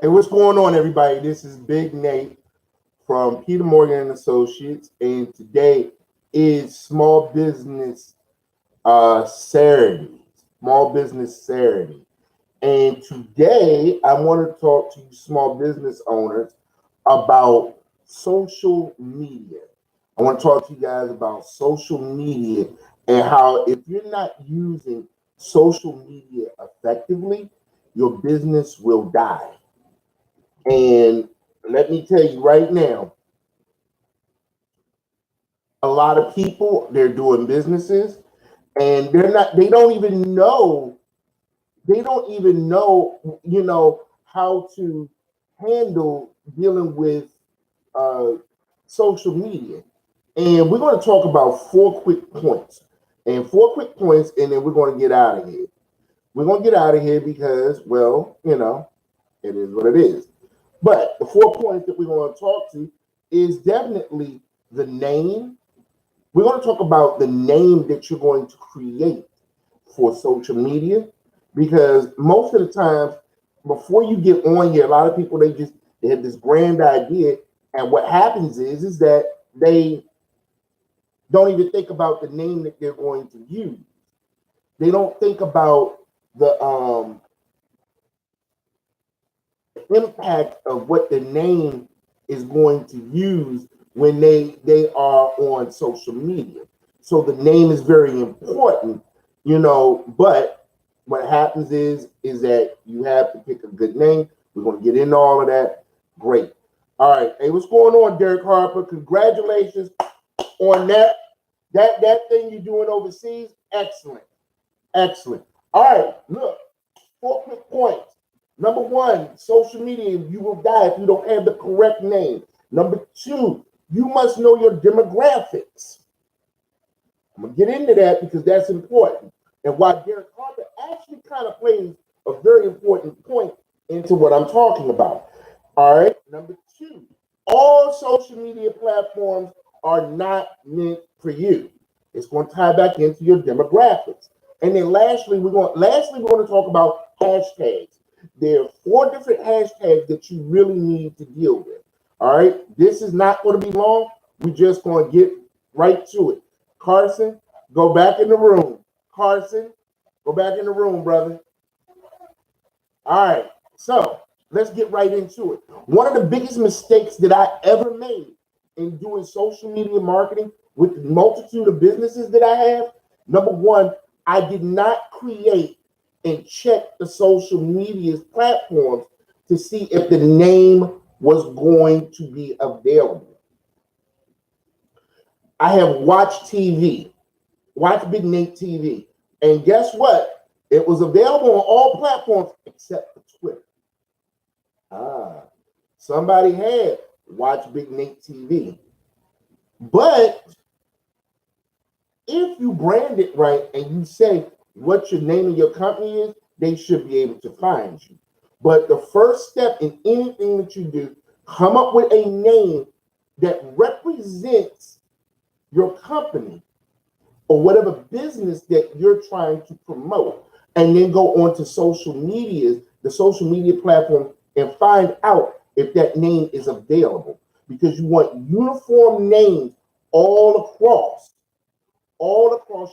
Hey, what's going on, everybody? This is Big Nate from Peter Morgan and Associates, and today is Small Business Saturday. Small Business Saturday, and today I want to talk to you, small business owners, about social media. I want to talk to you guys about social media and how if you're not using social media effectively, your business will die. And let me tell you right now, a lot of people they're doing businesses and they don't even know how to handle dealing with uh, social media. And we're going to talk about four quick points, and then we're going to get out of here. We're going to get out of here because, well, it is what it is. But the 4 points that we're going to talk to is definitely the name. We're going to talk about the name that you're going to create for social media because most of the times before you get on here, a lot of people they have this grand idea, and what happens is that they don't even think about the name that they're going to use. They don't think about the impact of what the name is going to use when they are on social media. So the name is very important, but what happens is that you have to pick a good name. We're going to get into all of that. Great. All right. Hey, what's going on, Derek Harper? Congratulations on that thing you're doing overseas. Excellent. Excellent. All right. Look, 4 quick points. Number one, social media, you will die if you don't have the correct name. Number two, you must know your demographics. I'm going to get into that because that's important. And why Derek Carter actually kind of plays a very important point into what I'm talking about. All right. Number two, all social media platforms are not meant for you. It's going to tie back into your demographics. And then lastly we're going to talk about hashtags. There are four different hashtags that you really need to deal with. All right. This is not going to be long. We're just going to get right to it. Carson, go back in the room. Carson, go back in the room, brother. All right. So let's get right into it. One of the biggest mistakes that I ever made in doing social media marketing with the multitude of businesses that I have, number one, I did not create and check the social media platforms to see if the name was going to be available. I have watched TV, watched Big Nate TV, and guess what? It was available on all platforms except for Twitter. Ah, somebody had watched Big Nate TV. But if you brand it right and you say what your name of your company is, they should be able to find you. But the first step in anything that you do, come up with a name that represents your company or whatever business that you're trying to promote, and then go on to the social media platform, and find out if that name is available because you want uniform names all across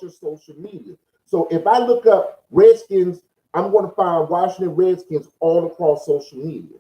your social media. So if I look up Redskins, I'm going to find Washington Redskins all across social media.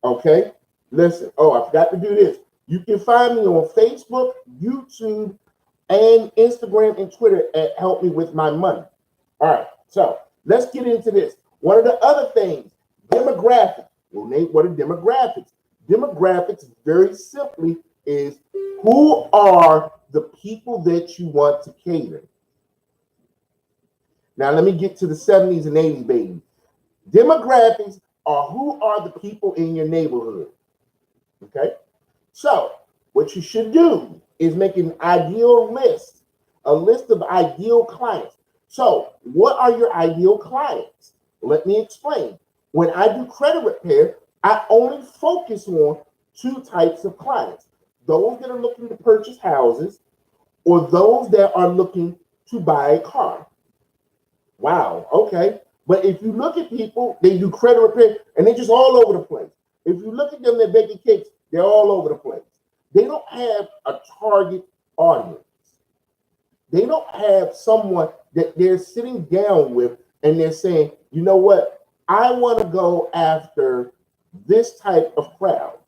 Okay? Listen, I forgot to do this. You can find me on Facebook, YouTube, and Instagram and Twitter at Help Me With My Money. All right, so let's get into this. One of the other things, demographics. Well, Nate, what are demographics? Demographics, very simply, is who are the people that you want to cater. Now, let me get to the 70s and 80s, baby. Demographics are who are the people in your neighborhood. Okay? So, what you should do is make an ideal list, a list of ideal clients. So, what are your ideal clients? Let me explain. When I do credit repair, I only focus on two types of clients: those that are looking to purchase houses or those that are looking to buy a car. Wow, okay. But if you look at people, they do credit repair and they're just all over the place. If you look at them, they're baking cakes, they're all over the place. They don't have a target audience. They don't have someone that they're sitting down with and they're saying, you know what, I want to go after this type of crowd.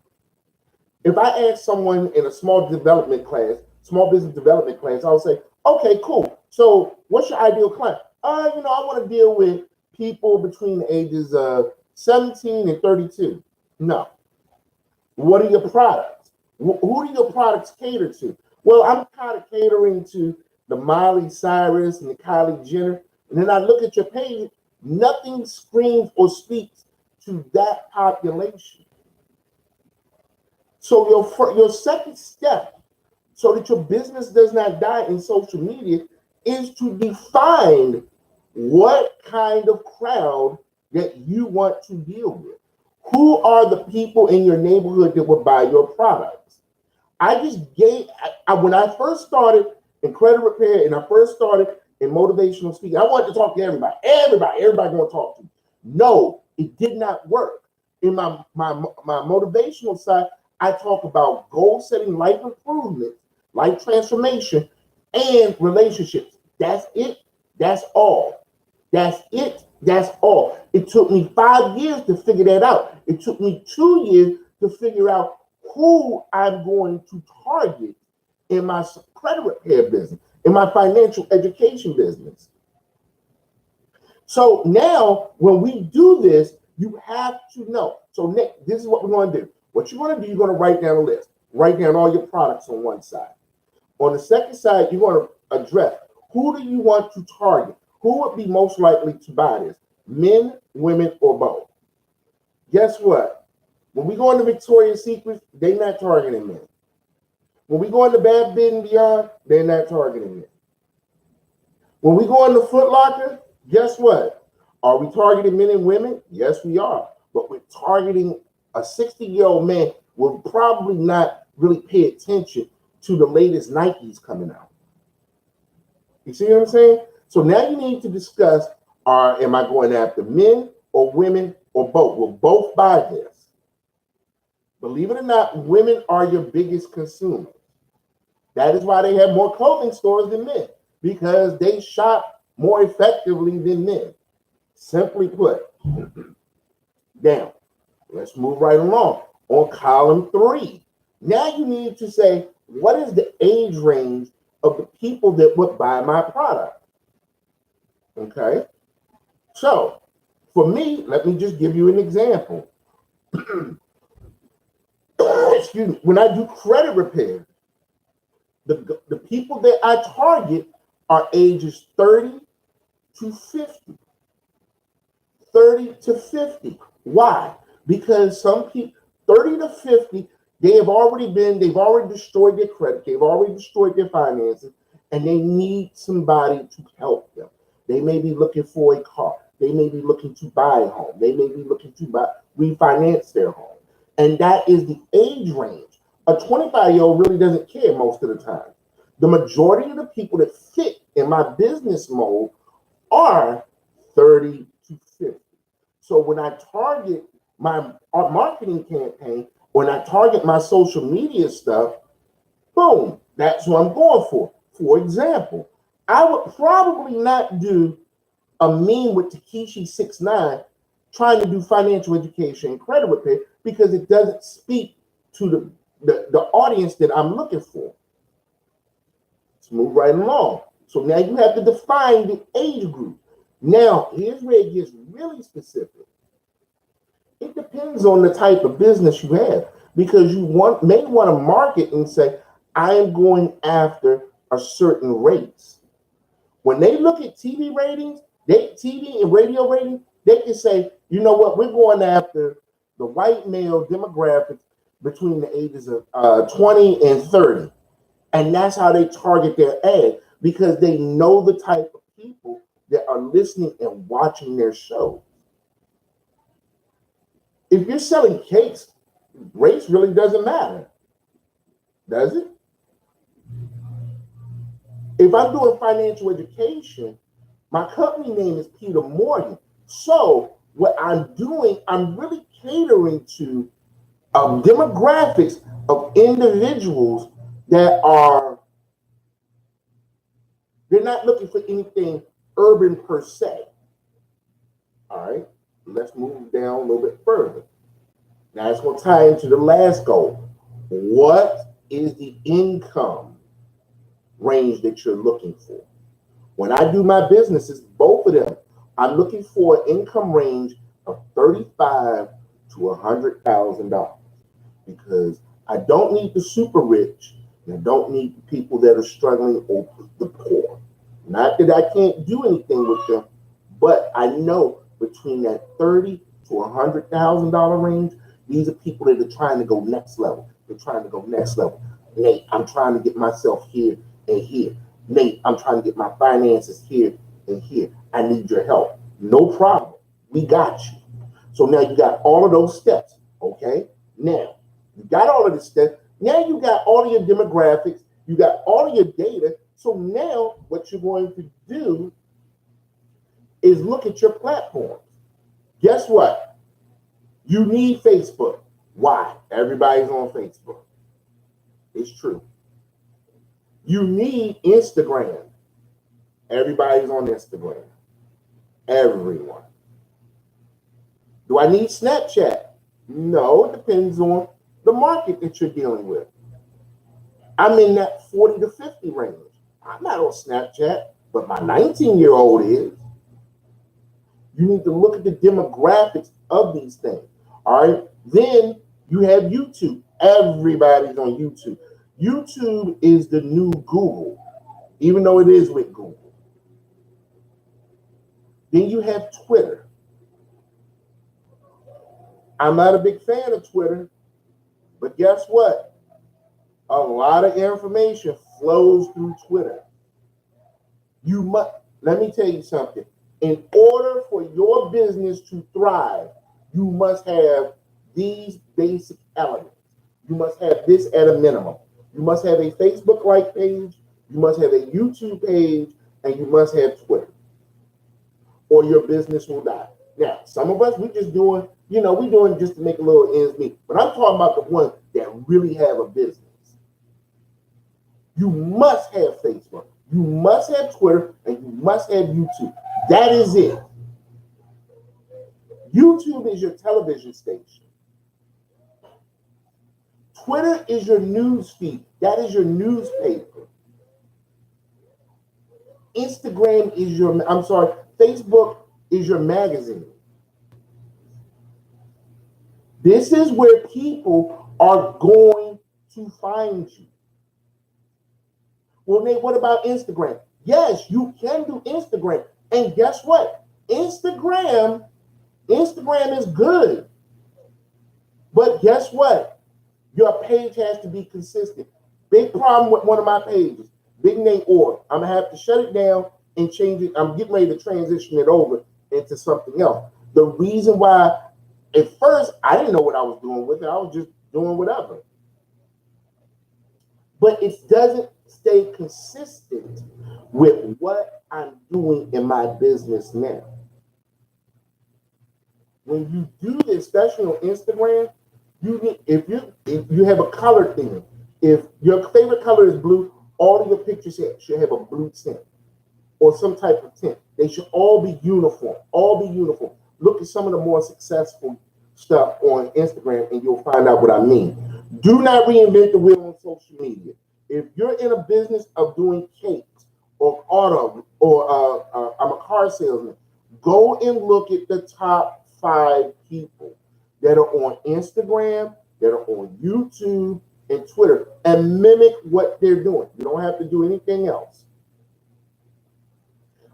If I ask someone in a small business development class, I'll say, okay, cool. So what's your ideal client? I want to deal with people between the ages of 17 and 32. No. What are your products? Who do your products cater to? Well, I'm kind of catering to the Miley Cyrus and the Kylie Jenner. And then I look at your page, nothing screams or speaks to that population. So your second step, so that your business does not die in social media, is to define what kind of crowd that you want to deal with. Who are the people in your neighborhood that will buy your products? When I first started in credit repair and I first started in motivational speaking, I wanted to talk to everybody. Everybody want to talk to me. No, it did not work. In my motivational side, I talk about goal setting, life improvement, life transformation, and relationships. That's it. That's all. That's it. That's all. It took me 5 years to figure that out. It took me 2 years to figure out who I'm going to target in my credit repair business, in my financial education business. So now when we do this, you have to know. So Nick, this is what we're going to do. What you're going to do, you're going to write down a list. Write down all your products on one side. On the second side, you're going to address who do you want to target? Who would be most likely to buy this? Men, women, or both? Guess what? When we go into Victoria's Secret, they're not targeting men. When we go into Bed Bath & Beyond, they're not targeting men. When we go into Foot Locker, guess what? Are we targeting men and women? Yes, we are. But we're targeting a 60-year-old man will probably not really pay attention to the latest Nikes coming out. You see what I'm saying? So now you need to discuss, am I going after men or women or both? Will both buy this? Believe it or not, women are your biggest consumers. That is why they have more clothing stores than men, because they shop more effectively than men. Simply put. Now, let's move right along. On column 3, now you need to say, what is the age range of the people that would buy my product? Okay. So for me, let me just give you an example. Excuse me. When I do credit repair, the people that I target are ages 30 to 50. 30 to 50. Why? Because some people, 30 to 50, they've already destroyed their credit, they've already destroyed their finances, and they need somebody to help them. They may be looking for a car, they may be looking to buy a home, they may be looking to refinance their home. And that is the age range. A 25-year-old really doesn't care most of the time. The majority of the people that fit in my business mode are 30 to 50. So when I target my marketing campaign, when I target my social media stuff, boom, that's what I'm going for. For example, I would probably not do a meme with Takeshi69 trying to do financial education and credit repair because it doesn't speak to the audience that I'm looking for. Let's move right along. So now you have to define the age group. Now, here's where it gets really specific. It depends on the type of business you have, because you may want to market and say, I am going after a certain race. When they look at TV ratings, TV and radio ratings, they can say, you know what, we're going after the white male demographics between the ages of 20 and 30. And that's how they target their ad, because they know the type of people that are listening and watching their show. If you're selling cakes, race really doesn't matter, does it? If I'm doing financial education, my company name is Peter Morgan. So what I'm doing, I'm really catering to demographics of individuals that are, they're not looking for anything urban per se. All right, let's move down a little bit further. Now it's going to tie into the last goal. What is the income range that you're looking for? When I do my businesses, both of them, I'm looking for an income range of $35,000 to $100,000 because I don't need the super rich and I don't need the people that are struggling or the poor. Not that I can't do anything with them, but I know between that $30,000 to $100,000 range, these are people that are trying to go next level. They're trying to go next level. Nate, I'm trying to get myself here and here. Nate, I'm trying to get my finances here and here. I need your help. No problem. We got you. So now you got all of those steps. Okay. Now you got all of the steps. Now you got all of your demographics. You got all of your data. So now what you're going to do is look at your platforms. Guess what? You need Facebook. Why? Everybody's on Facebook. It's true. You need Instagram. Everybody's on Instagram. Everyone. Do I need Snapchat? No, it depends on the market that you're dealing with. I'm in that 40 to 50 range. I'm not on Snapchat, but my 19-year-old is. You need to look at the demographics of these things. All right. Then you have YouTube. Everybody's on YouTube. YouTube is the new Google, even though it is with Google. Then you have Twitter. I'm not a big fan of Twitter, but guess what? A lot of information flows through Twitter. You must, let me tell you something. In order for your business to thrive, you must have these basic elements. You must have this at a minimum. You must have a Facebook-like page, you must have a YouTube page, and you must have Twitter, or your business will die. Now, some of us, we just doing, we doing just to make a little ends meet. But I'm talking about the ones that really have a business. You must have Facebook, you must have Twitter, and you must have YouTube. That is it. YouTube is your television station. Twitter is your news feed. That is your newspaper. Facebook is your magazine. This is where people are going to find you. Well, Nate, what about Instagram? Yes, you can do Instagram. And guess what? Instagram is good. But guess what? Your page has to be consistent. Big problem with one of my pages, Big Nate Org. I'm going to have to shut it down and change it. I'm getting ready to transition it over into something else. The reason why, at first, I didn't know what I was doing with it. I was just doing whatever. But it doesn't stay consistent with what I'm doing in my business now. When you do this, especially on Instagram, if you have a color theme, if your favorite color is blue, all of your pictures should have a blue tint or some type of tint. They should all be uniform. Look at some of the more successful stuff on Instagram and you'll find out what I mean. Do not reinvent the wheel on social media. If you're in a business of doing cakes or auto or I'm a car salesman, go and look at the top 5 people that are on Instagram, that are on YouTube and Twitter, and mimic what they're doing. You don't have to do anything else.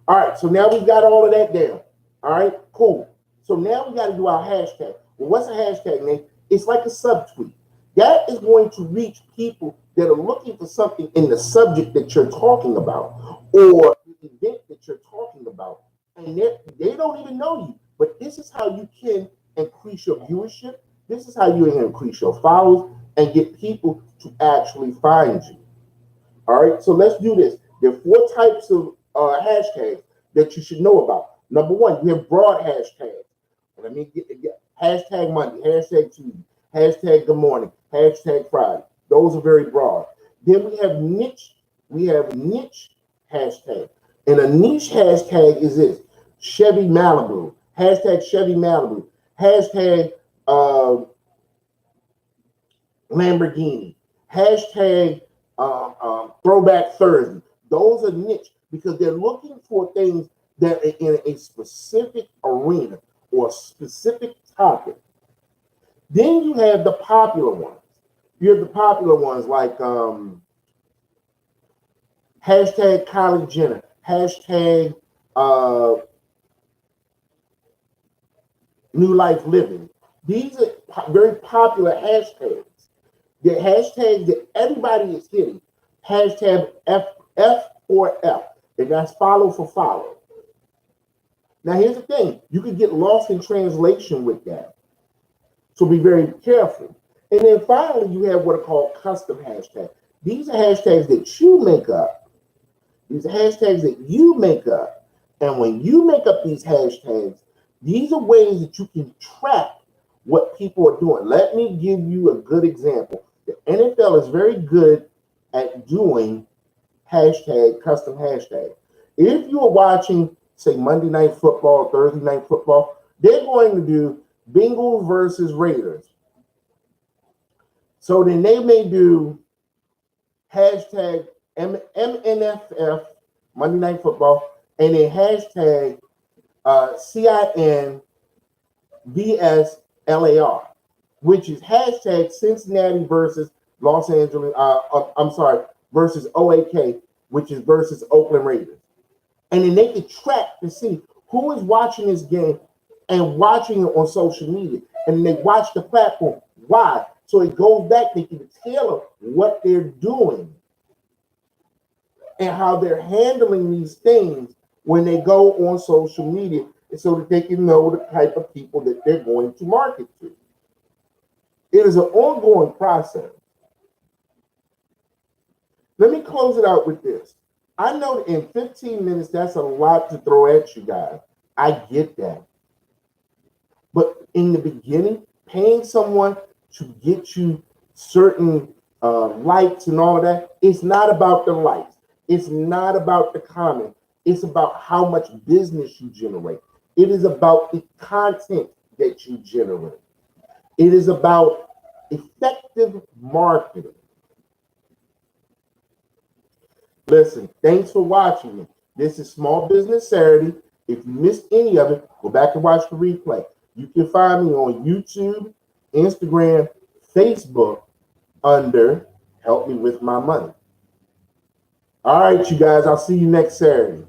All right, so now we've got all of that down. All right, cool. So now we got to do our hashtag. Well, what's a hashtag, Nate? It's like a subtweet. That is going to reach people that are looking for something in the subject that you're talking about or the event that you're talking about. And they don't even know you. But this is how you can increase your viewership. This is how you can increase your followers and get people to actually find you. All right, so let's do this. There are 4 types of hashtags that you should know about. Number one, you have broad hashtags. Let me get hashtag Monday, hashtag Tuesday, hashtag good morning, hashtag Friday. Those are very broad. Then we have niche. We have niche hashtag. And a niche hashtag is this: Chevy Malibu, hashtag Chevy Malibu, hashtag uh, Lamborghini, hashtag Throwback Thursday. Those are niche because they're looking for things that are in a specific arena or a specific topic. Then you have the popular ones. You have the popular ones like hashtag Kylie Jenner, hashtag uh, New Life Living. These are very popular hashtags. The hashtags that everybody is hitting. Hashtag F4F. And that's follow for follow. Now here's the thing. You could get lost in translation with that. So be very careful. And then finally, you have what are called custom hashtags. These are hashtags that you make up. These are hashtags that you make up. And when you make up these hashtags, these are ways that you can track what people are doing. Let me give you a good example. The NFL is very good at doing custom hashtags. If you are watching, say, Monday Night Football, Thursday Night Football, they're going to do Bengals versus Raiders. So then they may do hashtag MNFF, Monday Night Football, and then hashtag CINVSLAR, which is hashtag Cincinnati versus Los Angeles, versus OAK, which is versus Oakland Raiders. And then they can track to see who is watching this game and watching it on social media. And they watch the platform. Why? So it goes back, they can tailor what they're doing and how they're handling these things when they go on social media, so that they can know the type of people that they're going to market to. It is an ongoing process. Let me close it out with this. I know that in 15 minutes, that's a lot to throw at you guys. I get that. But in the beginning, paying someone to get you certain likes and all of that, it's not about the likes. It's not about the comment. It's about how much business you generate. It is about the content that you generate. It is about effective marketing. Listen, thanks for watching me. This is Small Business Saturday. If you missed any of it, go back and watch the replay. You can find me on YouTube, Instagram, Facebook under Help Me With My Money. All right, you guys, I'll see you next Saturday.